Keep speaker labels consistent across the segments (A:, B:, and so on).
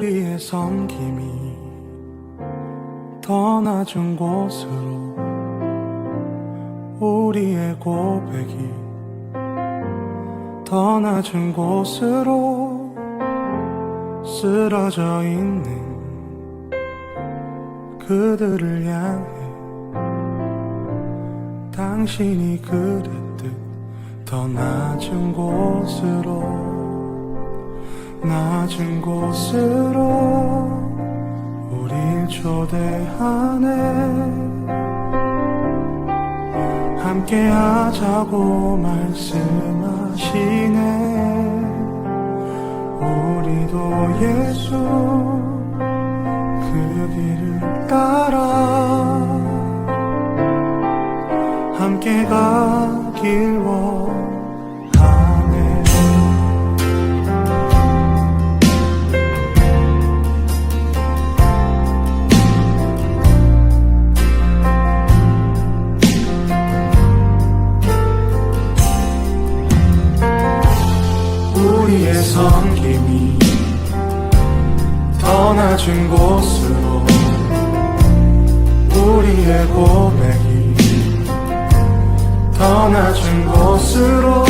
A: 우리의 섬김이 더 낮은 곳으로, 우리의 고백이 더 낮은 곳으로 쓰러져 있는 그들을 향해 당신이 그랬듯 더 낮은 곳으로, 낮은 곳으로 우릴 초대하네. 함께 하자고 말씀하시네. 우리도 예수 그 길을 따라 함께 가길 원하네. 우리의 섬김이 더 낮은 곳으로, 우리의 고백이 더 낮은 곳으로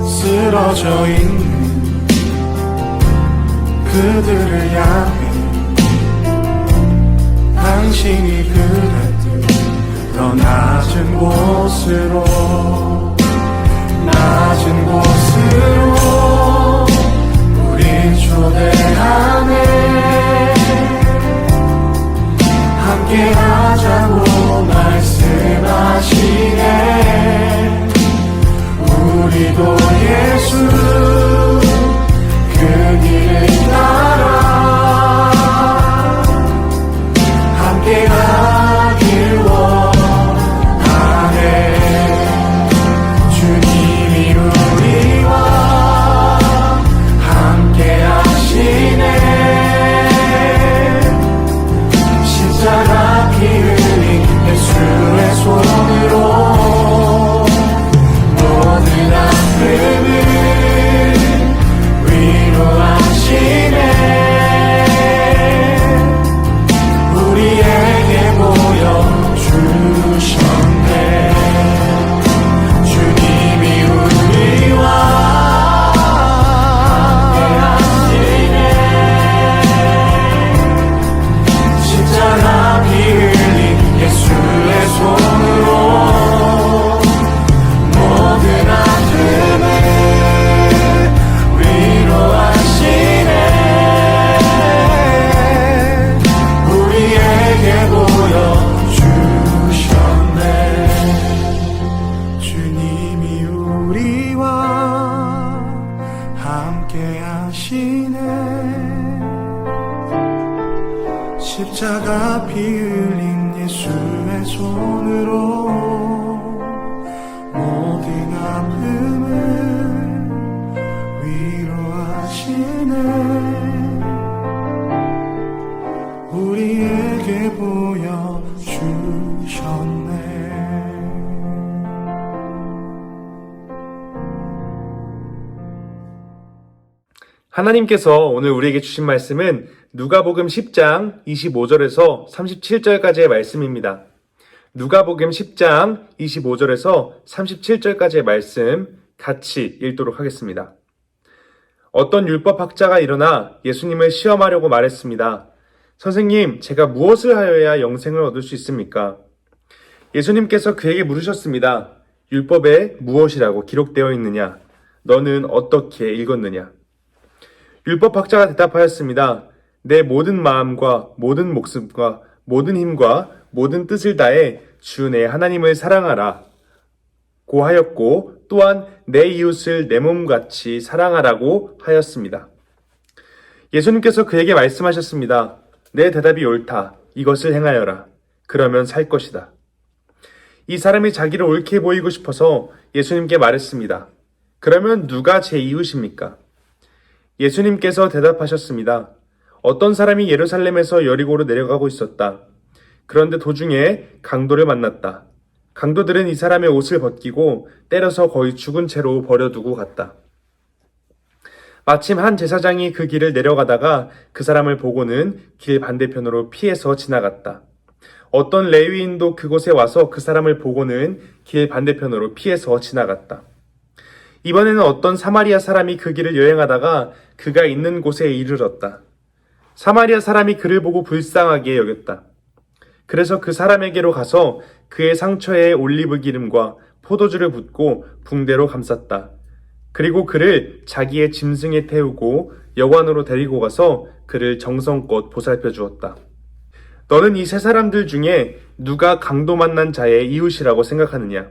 A: 쓰러져 있는 그들을 향해 당신이 그랬듯 더 낮은 곳으로, 낮은 곳으로 우릴 초대하네. 함께 하자고 말씀하시네. 우리도 예수 그 길을 따라 함께 가길 원하네. 주님이 우리와 함께 하시네. 십자가 피 흘린 예수의 손으로 모든 아픔을 위로하시네. 우리에게 보여주셨네. 주님이 우리와 함께하시네. 십자가 피 흘린 예수의 손으로 모든 아픔을 위로하시네. 우리에게 보여주셨네. 주님이 우리와 함께 하시네. 십자가 피 흘린 예수의 손으로 모든 아픔을 위로하시네. 우리에게 보여주셨네.
B: 하나님께서 오늘 우리에게 주신 말씀은 누가복음 10장 25절에서 37절까지의 말씀입니다. 누가복음 10장 25절에서 37절까지의 말씀 같이 읽도록 하겠습니다. 어떤 율법학자가 일어나 예수님을 시험하려고 말했습니다. 선생님, 제가 무엇을 하여야 영생을 얻을 수 있습니까? 예수님께서 그에게 물으셨습니다. 율법에 무엇이라고 기록되어 있느냐? 너는 어떻게 읽었느냐? 율법학자가 대답하였습니다. 내 모든 마음과 모든 목숨과 모든 힘과 모든 뜻을 다해 주 내 하나님을 사랑하라 고 하였고 또한 내 이웃을 내 몸같이 사랑하라고 하였습니다. 예수님께서 그에게 말씀하셨습니다. 내 대답이 옳다. 이것을 행하여라. 그러면 살 것이다. 이 사람이 자기를 옳게 보이고 싶어서 예수님께 말했습니다. 그러면 누가 제 이웃입니까? 예수님께서 대답하셨습니다. 어떤 사람이 예루살렘에서 여리고로 내려가고 있었다. 그런데 도중에 강도를 만났다. 강도들은 이 사람의 옷을 벗기고 때려서 거의 죽은 채로 버려두고 갔다. 마침 한 제사장이 그 길을 내려가다가 그 사람을 보고는 길 반대편으로 피해서 지나갔다. 어떤 레위인도 그곳에 와서 그 사람을 보고는 길 반대편으로 피해서 지나갔다. 이번에는 어떤 사마리아 사람이 그 길을 여행하다가 그가 있는 곳에 이르렀다. 사마리아 사람이 그를 보고 불쌍하게 여겼다. 그래서 그 사람에게로 가서 그의 상처에 올리브 기름과 포도주를 붓고 붕대로 감쌌다. 그리고 그를 자기의 짐승에 태우고 여관으로 데리고 가서 그를 정성껏 보살펴 주었다. 너는 이 세 사람들 중에 누가 강도 만난 자의 이웃이라고 생각하느냐?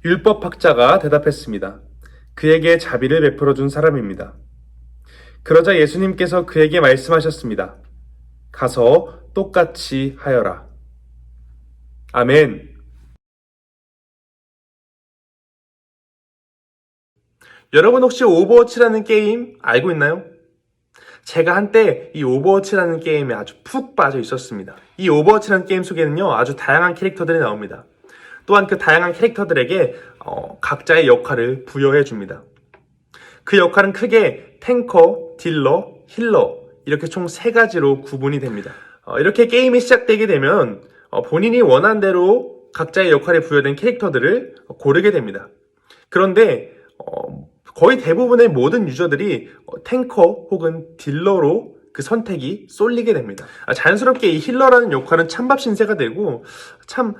B: 율법학자가 대답했습니다. 그에게 자비를 베풀어 준 사람입니다. 그러자 예수님께서 그에게 말씀하셨습니다. 가서 똑같이 하여라. 아멘. 여러분 혹시 오버워치라는 게임 알고 있나요? 제가 한때 이 오버워치라는 게임에 아주 푹 빠져 있었습니다. 이 오버워치라는 게임 속에는요, 아주 다양한 캐릭터들이 나옵니다. 또한 그 다양한 캐릭터들에게 각자의 역할을 부여해 줍니다. 그 역할은 크게 탱커, 딜러, 힐러 이렇게 총 3가지로 구분이 됩니다. 이렇게 게임이 시작되게 되면 본인이 원한 대로 각자의 역할에 부여된 캐릭터들을 고르게 됩니다. 그런데 거의 대부분의 모든 유저들이 탱커 혹은 딜러로 그 선택이 쏠리게 됩니다. 자연스럽게 이 힐러라는 역할은 찬밥 신세가 되고 참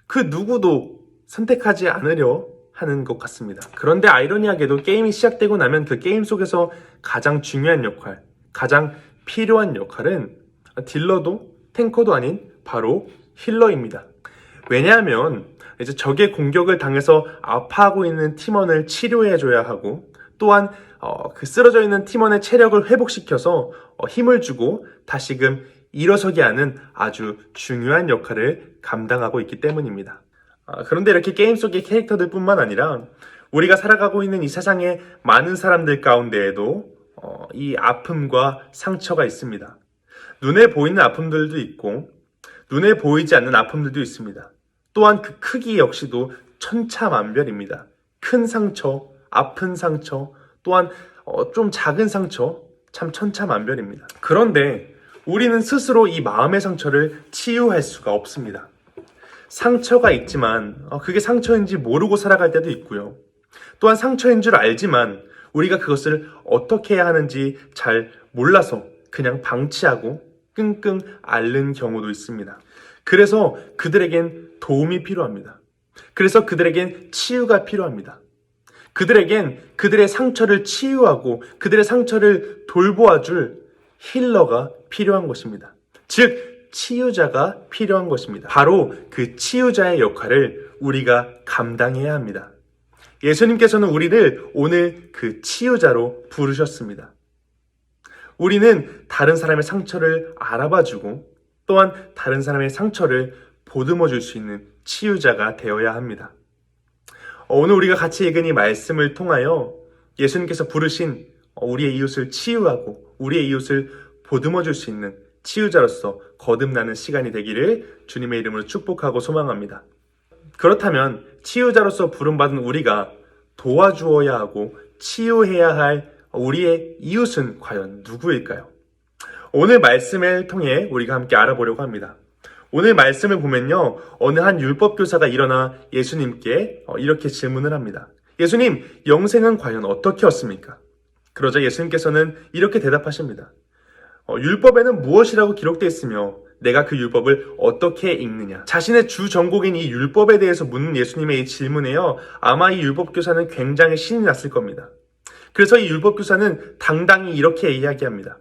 B: 그 누구도 선택하지 않으려 하는 것 같습니다. 그런데 아이러니하게도 게임이 시작되고 나면 그 게임 속에서 가장 중요한 역할, 가장 필요한 역할은 딜러도 탱커도 아닌 바로 힐러입니다. 왜냐하면 이제 적의 공격을 당해서 아파하고 있는 팀원을 치료해줘야 하고 또한 그 쓰러져 있는 팀원의 체력을 회복시켜서 힘을 주고 다시금 일어서게 하는 아주 중요한 역할을 감당하고 있기 때문입니다. 그런데 이렇게 게임 속의 캐릭터들 뿐만 아니라 우리가 살아가고 있는 이 세상의 많은 사람들 가운데에도 이 아픔과 상처가 있습니다. 눈에 보이는 아픔들도 있고 눈에 보이지 않는 아픔들도 있습니다. 또한 그 크기 역시도 천차만별입니다. 큰 상처, 아픈 상처, 또한 좀 작은 상처, 참 천차만별입니다. 그런데 우리는 스스로 이 마음의 상처를 치유할 수가 없습니다. 상처가 있지만 그게 상처인지 모르고 살아갈 때도 있고요. 또한 상처인 줄 알지만 우리가 그것을 어떻게 해야 하는지 잘 몰라서 그냥 방치하고 끙끙 앓는 경우도 있습니다. 그래서 그들에겐 도움이 필요합니다. 그래서 그들에겐 치유가 필요합니다. 그들에겐 그들의 상처를 치유하고 그들의 상처를 돌보아줄 힐러가 필요한 것입니다. 즉, 치유자가 필요한 것입니다. 바로 그 치유자의 역할을 우리가 감당해야 합니다. 예수님께서는 우리를 오늘 그 치유자로 부르셨습니다. 우리는 다른 사람의 상처를 알아봐주고 또한 다른 사람의 상처를 보듬어 줄 수 있는 치유자가 되어야 합니다. 오늘 우리가 같이 읽은 이 말씀을 통하여 예수님께서 부르신 우리의 이웃을 치유하고 우리의 이웃을 보듬어 줄 수 있는 치유자로서 거듭나는 시간이 되기를 주님의 이름으로 축복하고 소망합니다. 그렇다면 치유자로서 부름받은 우리가 도와주어야 하고 치유해야 할 우리의 이웃은 과연 누구일까요? 오늘 말씀을 통해 우리가 함께 알아보려고 합니다. 오늘 말씀을 보면요, 어느 한 율법교사가 일어나 예수님께 이렇게 질문을 합니다. 예수님, 영생은 과연 어떻게 얻습니까? 그러자 예수님께서는 이렇게 대답하십니다. 율법에는 무엇이라고 기록되어 있으며 내가 그 율법을 어떻게 읽느냐? 자신의 주 전공인 이 율법에 대해서 묻는 예수님의 이 질문에요, 아마 이 율법교사는 굉장히 신이 났을 겁니다. 그래서 이 율법교사는 당당히 이렇게 이야기합니다.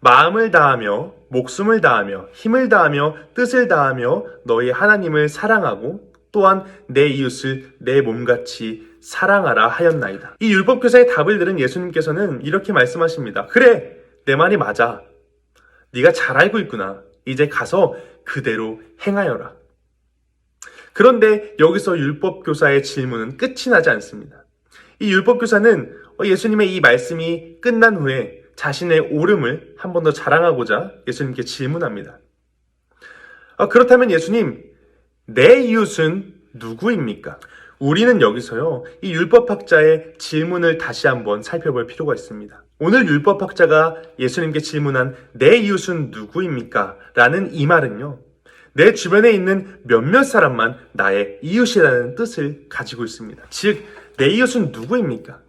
B: 마음을 다하며 목숨을 다하며 힘을 다하며 뜻을 다하며 너희 하나님을 사랑하고 또한 내 이웃을 내 몸같이 사랑하라 하였나이다. 이 율법교사의 답을 들은 예수님께서는 이렇게 말씀하십니다. 그래, 내 말이 맞아. 네가 잘 알고 있구나. 이제 가서 그대로 행하여라. 그런데 여기서 율법교사의 질문은 끝이 나지 않습니다. 이 율법교사는 예수님의 이 말씀이 끝난 후에 자신의 옳음을 한 번 더 자랑하고자 예수님께 질문합니다. 그렇다면 예수님, 내 이웃은 누구입니까? 우리는 여기서요, 이 율법학자의 질문을 다시 한번 살펴볼 필요가 있습니다. 오늘 율법학자가 예수님께 질문한 내 이웃은 누구입니까? 라는 이 말은요, 내 주변에 있는 몇몇 사람만 나의 이웃이라는 뜻을 가지고 있습니다. 즉, 내 이웃은 누구입니까?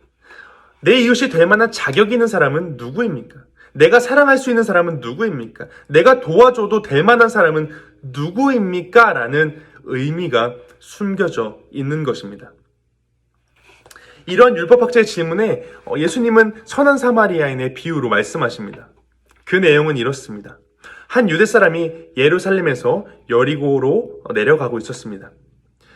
B: 내 이웃이 될 만한 자격 있는 사람은 누구입니까? 내가 사랑할 수 있는 사람은 누구입니까? 내가 도와줘도 될 만한 사람은 누구입니까? 라는 의미가 숨겨져 있는 것입니다. 이런 율법학자의 질문에 예수님은 선한 사마리아인의 비유로 말씀하십니다. 그 내용은 이렇습니다. 한 유대 사람이 예루살렘에서 여리고로 내려가고 있었습니다.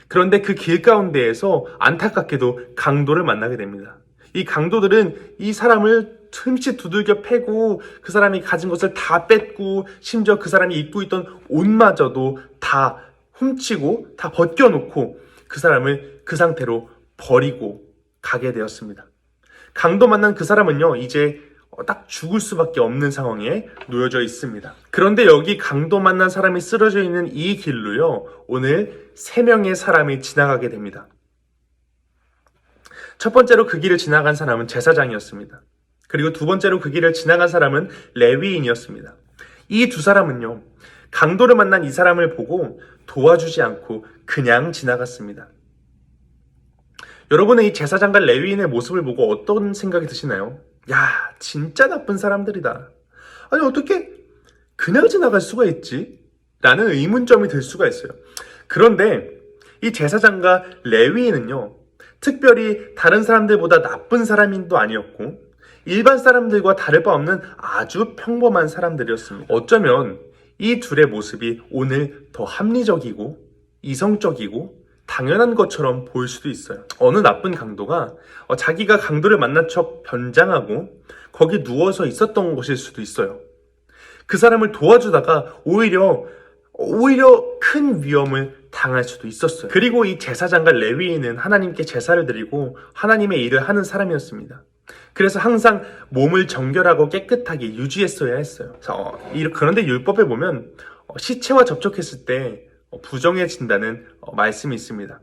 B: 그런데 그 길 가운데에서 안타깝게도 강도를 만나게 됩니다. 이 강도들은 이 사람을 틈칫 두들겨 패고 그 사람이 가진 것을 다 뺏고 심지어 그 사람이 입고 있던 옷마저도 다 훔치고 다 벗겨놓고 그 사람을 그 상태로 버리고 가게 되었습니다. 강도 만난 그 사람은요, 이제 딱 죽을 수밖에 없는 상황에 놓여져 있습니다. 그런데 여기 강도 만난 사람이 쓰러져 있는 이 길로요, 오늘 3명의 사람이 지나가게 됩니다. 첫 번째로 그 길을 지나간 사람은 제사장이었습니다. 그리고 두 번째로 그 길을 지나간 사람은 레위인이었습니다. 이 두 사람은요, 강도를 만난 이 사람을 보고 도와주지 않고 그냥 지나갔습니다. 여러분은 이 제사장과 레위인의 모습을 보고 어떤 생각이 드시나요? 야, 진짜 나쁜 사람들이다. 아니, 어떻게 그냥 지나갈 수가 있지? 라는 의문점이 들 수가 있어요. 그런데 이 제사장과 레위인은요, 특별히 다른 사람들보다 나쁜 사람도 아니었고 일반 사람들과 다를 바 없는 아주 평범한 사람들이었습니다. 어쩌면 이 둘의 모습이 오늘 더 합리적이고 이성적이고 당연한 것처럼 보일 수도 있어요. 어느 나쁜 강도가 자기가 강도를 만난 척 변장하고 거기 누워서 있었던 것일 수도 있어요. 그 사람을 도와주다가 오히려 큰 위험을 당할 수도 있었어요. 그리고 이 제사장과 레위인은 하나님께 제사를 드리고 하나님의 일을 하는 사람이었습니다. 그래서 항상 몸을 정결하고 깨끗하게 유지했어야 했어요. 그런데 율법에 보면 시체와 접촉했을 때 부정해진다는 말씀이 있습니다.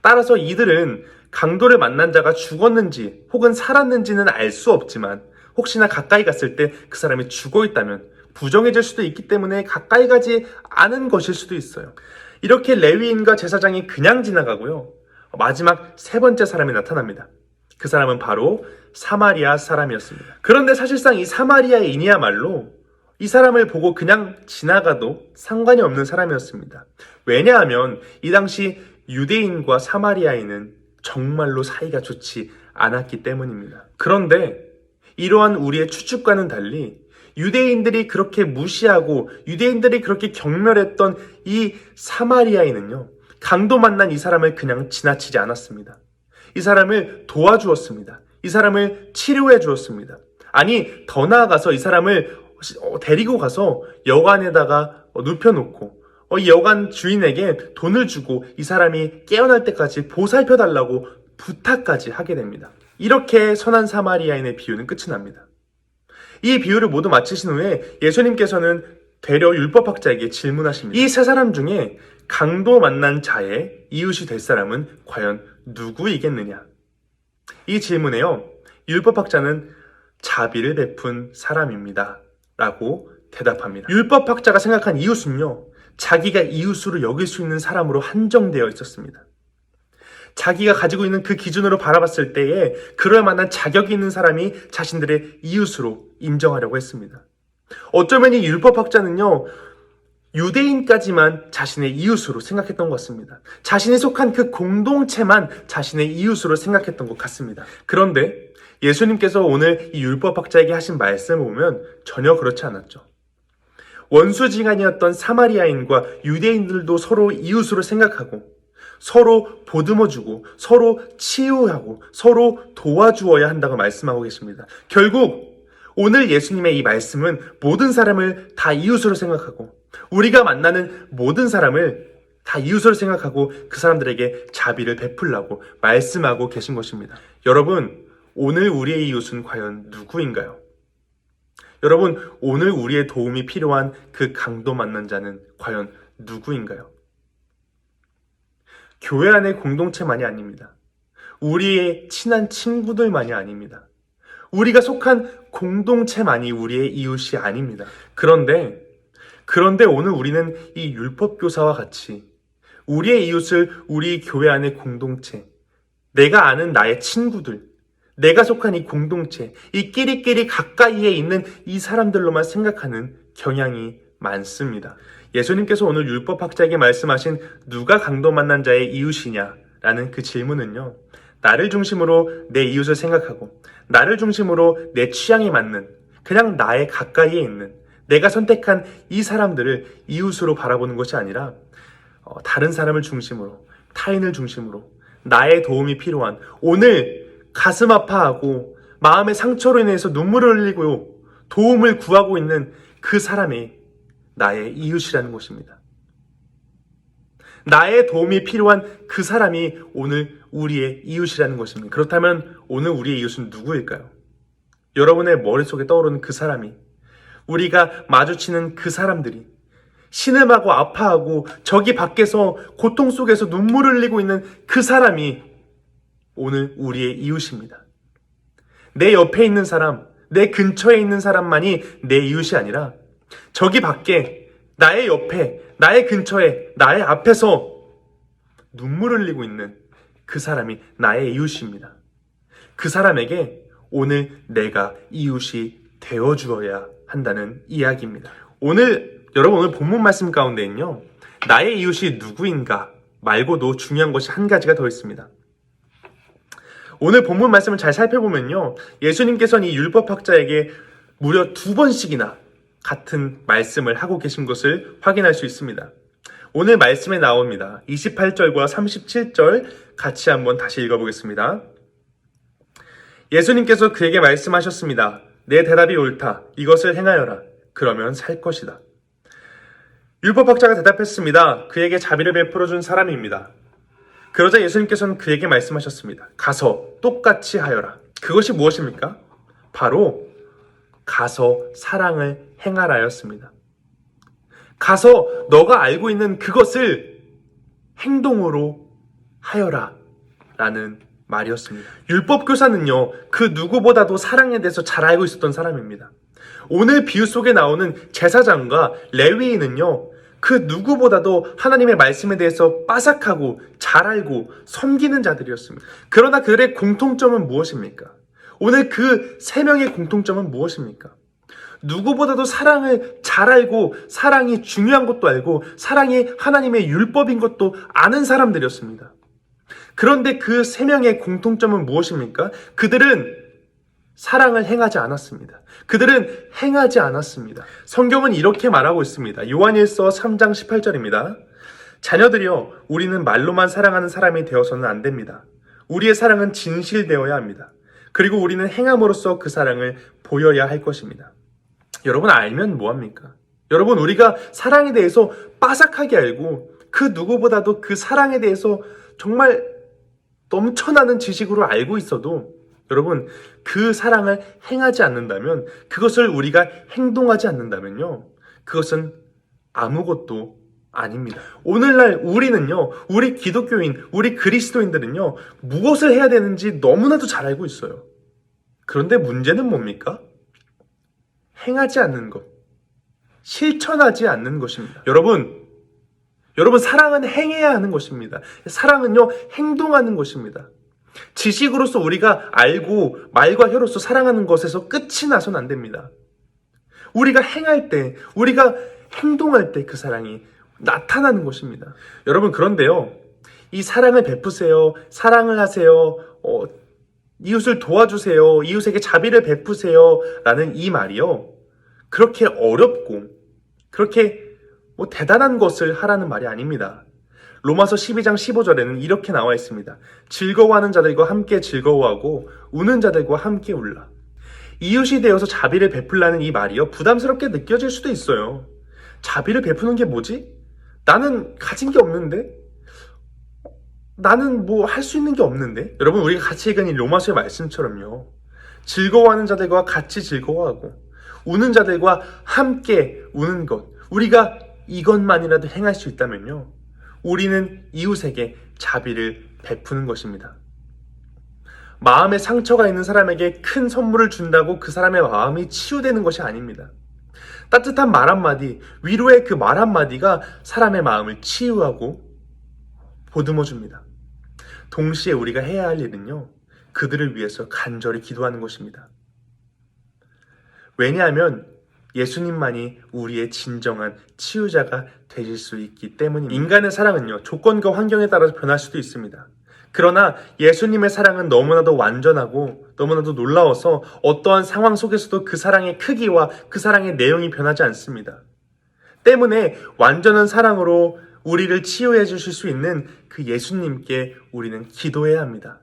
B: 따라서 이들은 강도를 만난 자가 죽었는지 혹은 살았는지는 알 수 없지만 혹시나 가까이 갔을 때 그 사람이 죽어 있다면 부정해질 수도 있기 때문에 가까이 가지 않은 것일 수도 있어요. 이렇게 레위인과 제사장이 그냥 지나가고요, 마지막 3번째 사람이 나타납니다. 그 사람은 바로 사마리아 사람이었습니다. 그런데 사실상 이 사마리아인이야말로 이 사람을 보고 그냥 지나가도 상관이 없는 사람이었습니다. 왜냐하면 이 당시 유대인과 사마리아인은 정말로 사이가 좋지 않았기 때문입니다. 그런데 이러한 우리의 추측과는 달리 유대인들이 그렇게 무시하고 유대인들이 그렇게 경멸했던 이 사마리아인은요, 강도 만난 이 사람을 그냥 지나치지 않았습니다. 이 사람을 도와주었습니다. 이 사람을 치료해 주었습니다. 아니, 더 나아가서 이 사람을 데리고 가서 여관에다가 눕혀놓고 이 여관 주인에게 돈을 주고 이 사람이 깨어날 때까지 보살펴 달라고 부탁까지 하게 됩니다. 이렇게 선한 사마리아인의 비유는 끝이 납니다. 이 비유를 모두 마치신 후에 예수님께서는 되려 율법학자에게 질문하십니다. 이 3사람 중에 강도 만난 자의 이웃이 될 사람은 과연 누구이겠느냐? 이 질문에요, 율법학자는 자비를 베푼 사람입니다 라고 대답합니다. 율법학자가 생각한 이웃은요, 자기가 이웃으로 여길 수 있는 사람으로 한정되어 있었습니다. 자기가 가지고 있는 그 기준으로 바라봤을 때에 그럴 만한 자격이 있는 사람이 자신들의 이웃으로 인정하려고 했습니다. 어쩌면 이 율법학자는요, 유대인까지만 자신의 이웃으로 생각했던 것 같습니다. 자신이 속한 그 공동체만 자신의 이웃으로 생각했던 것 같습니다. 그런데 예수님께서 오늘 이 율법학자에게 하신 말씀을 보면 전혀 그렇지 않았죠. 원수지간이었던 사마리아인과 유대인들도 서로 이웃으로 생각하고 서로 보듬어주고 서로 치유하고 서로 도와주어야 한다고 말씀하고 계십니다. 결국 오늘 예수님의 이 말씀은 모든 사람을 다 이웃으로 생각하고 우리가 만나는 모든 사람을 다 이웃으로 생각하고 그 사람들에게 자비를 베풀라고 말씀하고 계신 것입니다. 여러분, 오늘 우리의 이웃은 과연 누구인가요? 여러분, 오늘 우리의 도움이 필요한 그 강도 만난 자는 과연 누구인가요? 교회 안의 공동체만이 아닙니다. 우리의 친한 친구들만이 아닙니다. 우리가 속한 공동체만이 우리의 이웃이 아닙니다. 그런데 오늘 우리는 이 율법교사와 같이 우리의 이웃을 우리 교회 안의 공동체, 내가 아는 나의 친구들, 내가 속한 이 공동체, 이 끼리끼리 가까이에 있는 이 사람들로만 생각하는 경향이 많습니다. 예수님께서 오늘 율법학자에게 말씀하신 누가 강도 만난 자의 이웃이냐라는 그 질문은요, 나를 중심으로 내 이웃을 생각하고 나를 중심으로 내 취향에 맞는 그냥 나의 가까이에 있는 내가 선택한 이 사람들을 이웃으로 바라보는 것이 아니라 다른 사람을 중심으로, 타인을 중심으로 나의 도움이 필요한, 오늘 가슴 아파하고 마음의 상처로 인해서 눈물을 흘리고 도움을 구하고 있는 그 사람이 나의 이웃이라는 것입니다. 나의 도움이 필요한 그 사람이 오늘 우리의 이웃이라는 것입니다. 그렇다면 오늘 우리의 이웃은 누구일까요? 여러분의 머릿속에 떠오르는 그 사람이, 우리가 마주치는 그 사람들이, 신음하고 아파하고 저기 밖에서 고통 속에서 눈물을 흘리고 있는 그 사람이 오늘 우리의 이웃입니다. 내 옆에 있는 사람, 내 근처에 있는 사람만이 내 이웃이 아니라 저기 밖에, 나의 옆에, 나의 근처에, 나의 앞에서 눈물을 흘리고 있는 그 사람이 나의 이웃입니다. 그 사람에게 오늘 내가 이웃이 되어주어야 한다는 이야기입니다. 여러분 오늘 본문 말씀 가운데는요, 나의 이웃이 누구인가 말고도 중요한 것이 한 가지가 더 있습니다. 오늘 본문 말씀을 잘 살펴보면요, 예수님께서는 이 율법학자에게 무려 2번씩이나 같은 말씀을 하고 계신 것을 확인할 수 있습니다. 오늘 말씀에 나옵니다. 28절과 37절 같이 한번 다시 읽어보겠습니다. 예수님께서 그에게 말씀하셨습니다. 내 대답이 옳다. 이것을 행하여라. 그러면 살 것이다. 율법학자가 대답했습니다. 그에게 자비를 베풀어 준 사람입니다. 그러자 예수님께서는 그에게 말씀하셨습니다. 가서 똑같이 하여라. 그것이 무엇입니까? 바로 가서 사랑을 행하라였습니다. 가서 너가 알고 있는 그것을 행동으로 하여라 라는 말이었습니다. 율법교사는요, 그 누구보다도 사랑에 대해서 잘 알고 있었던 사람입니다. 오늘 비유 속에 나오는 제사장과 레위인은요, 그 누구보다도 하나님의 말씀에 대해서 빠삭하고 잘 알고 섬기는 자들이었습니다. 그러나 그들의 공통점은 무엇입니까? 오늘 그 세 명의 공통점은 무엇입니까? 누구보다도 사랑을 잘 알고, 사랑이 중요한 것도 알고, 사랑이 하나님의 율법인 것도 아는 사람들이었습니다. 그런데 그 세 명의 공통점은 무엇입니까? 그들은 사랑을 행하지 않았습니다. 그들은 행하지 않았습니다. 성경은 이렇게 말하고 있습니다. 요한일서 3장 18절입니다. 자녀들이여, 우리는 말로만 사랑하는 사람이 되어서는 안 됩니다. 우리의 사랑은 진실되어야 합니다. 그리고 우리는 행함으로써 그 사랑을 보여야 할 것입니다. 여러분, 알면 뭐합니까? 여러분, 우리가 사랑에 대해서 빠삭하게 알고 그 누구보다도 그 사랑에 대해서 정말 넘쳐나는 지식으로 알고 있어도 여러분, 그 사랑을 행하지 않는다면, 그것을 우리가 행동하지 않는다면요, 그것은 아무것도 아닙니다. 오늘날 우리는요, 우리 기독교인, 우리 그리스도인들은요, 무엇을 해야 되는지 너무나도 잘 알고 있어요. 그런데 문제는 뭡니까? 행하지 않는 것, 실천하지 않는 것입니다. 여러분, 사랑은 행해야 하는 것입니다. 사랑은요, 행동하는 것입니다. 지식으로서 우리가 알고 말과 혀로서 사랑하는 것에서 끝이 나선 안 됩니다. 우리가 행할 때, 우리가 행동할 때 그 사랑이 나타나는 것입니다. 여러분, 그런데요, 이 사랑을 베푸세요, 사랑을 하세요, 이웃을 도와주세요, 이웃에게 자비를 베푸세요 라는 이 말이요, 그렇게 어렵고 그렇게 대단한 것을 하라는 말이 아닙니다. 로마서 12장 15절에는 이렇게 나와 있습니다. 즐거워하는 자들과 함께 즐거워하고 우는 자들과 함께 울라. 이웃이 되어서 자비를 베풀라는 이 말이요, 부담스럽게 느껴질 수도 있어요. 자비를 베푸는 게 뭐지? 나는 가진 게 없는데? 나는 뭐 할 수 있는 게 없는데? 여러분, 우리가 같이 읽은 이 로마서의 말씀처럼요, 즐거워하는 자들과 같이 즐거워하고 우는 자들과 함께 우는 것, 우리가 이것만이라도 행할 수 있다면요, 우리는 이웃에게 자비를 베푸는 것입니다. 마음에 상처가 있는 사람에게 큰 선물을 준다고 그 사람의 마음이 치유되는 것이 아닙니다. 따뜻한 말 한마디, 위로의 그 말 한마디가 사람의 마음을 치유하고 보듬어 줍니다. 동시에 우리가 해야 할 일은요, 그들을 위해서 간절히 기도하는 것입니다. 왜냐하면 예수님만이 우리의 진정한 치유자가 되실 수 있기 때문입니다. 인간의 사랑은요, 조건과 환경에 따라서 변할 수도 있습니다. 그러나 예수님의 사랑은 너무나도 완전하고 너무나도 놀라워서 어떠한 상황 속에서도 그 사랑의 크기와 그 사랑의 내용이 변하지 않습니다. 때문에 완전한 사랑으로 우리를 치유해 주실 수 있는 그 예수님께 우리는 기도해야 합니다.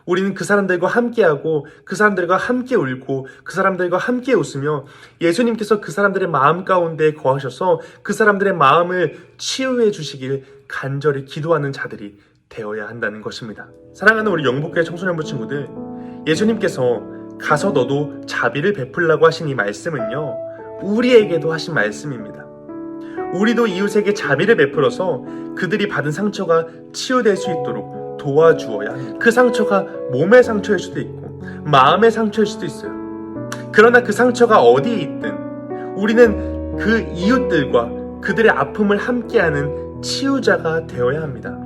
B: 우리는 그 사람들과 함께하고 그 사람들과 함께 울고 그 사람들과 함께 웃으며 예수님께서 그 사람들의 마음 가운데 거하셔서 그 사람들의 마음을 치유해 주시길 간절히 기도하는 자들이 되어야 한다는 것입니다. 사랑하는 우리 영복교회 청소년부 친구들, 예수님께서 가서 너도 자비를 베풀라고 하신 이 말씀은요, 우리에게도 하신 말씀입니다. 우리도 이웃에게 자비를 베풀어서 그들이 받은 상처가 치유될 수 있도록 도와주어야 합니다. 그 상처가 몸의 상처일 수도 있고 마음의 상처일 수도 있어요. 그러나 그 상처가 어디에 있든 우리는 그 이웃들과 그들의 아픔을 함께하는 치유자가 되어야 합니다.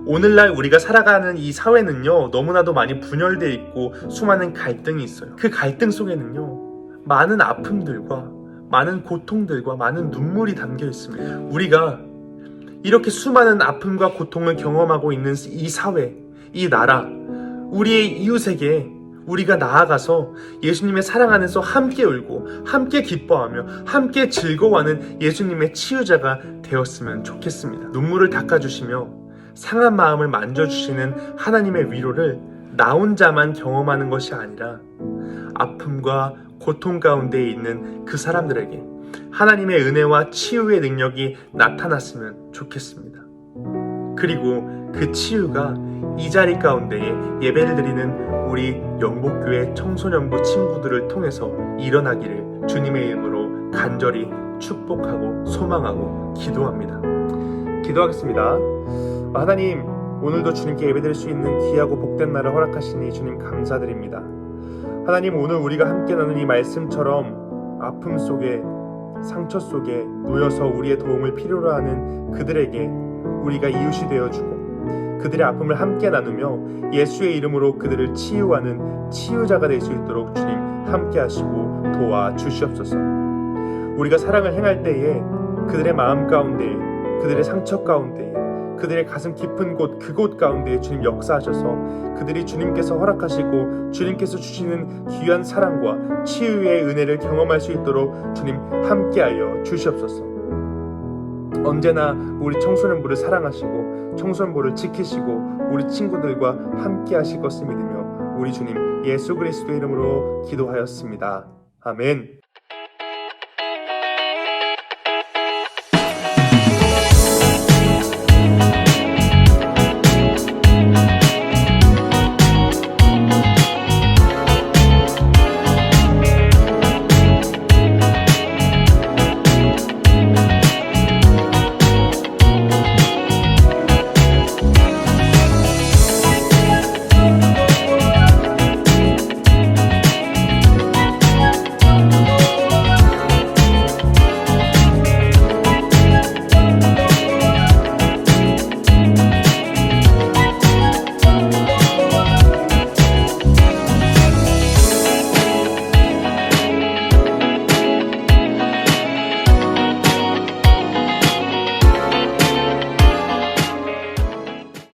B: 오늘날 우리가 살아가는 이 사회는요, 너무나도 많이 분열되어 있고 수많은 갈등이 있어요. 그 갈등 속에는요, 많은 아픔들과 많은 고통들과 많은 눈물이 담겨 있습니다. 우리가 이렇게 수많은 아픔과 고통을 경험하고 있는 이 사회, 이 나라, 우리의 이웃에게 우리가 나아가서 예수님의 사랑 안에서 함께 울고 함께 기뻐하며 함께 즐거워하는 예수님의 치유자가 되었으면 좋겠습니다. 눈물을 닦아주시며 상한 마음을 만져주시는 하나님의 위로를 나 혼자만 경험하는 것이 아니라 아픔과 고통 가운데 있는 그 사람들에게 하나님의 은혜와 치유의 능력이 나타났으면 좋겠습니다. 그리고 그 치유가 이 자리 가운데에 예배를 드리는 우리 영복교회 청소년부 친구들을 통해서 일어나기를 주님의 이름으로 간절히 축복하고 소망하고 기도합니다. 기도하겠습니다. 하나님, 오늘도 주님께 예배드릴 수 있는 귀하고 복된 날을 허락하시니 주님 감사드립니다. 하나님, 오늘 우리가 함께 나눈 이 말씀처럼 아픔 속에 상처 속에 놓여서 우리의 도움을 필요로 하는 그들에게 우리가 이웃이 되어주고 그들의 아픔을 함께 나누며 예수의 이름으로 그들을 치유하는 치유자가 될 수 있도록 주님 함께 하시고 도와주시옵소서. 우리가 사랑을 행할 때에 그들의 마음 가운데, 그들의 상처 가운데, 그들의 가슴 깊은 곳, 그곳 가운데 주님 역사하셔서 그들이 주님께서 허락하시고 주님께서 주시는 귀한 사랑과 치유의 은혜를 경험할 수 있도록 주님 함께하여 주시옵소서. 언제나 우리 청소년부를 사랑하시고 청소년부를 지키시고 우리 친구들과 함께 하실 것을 믿으며 우리 주님 예수 그리스도의 이름으로 기도하였습니다. 아멘.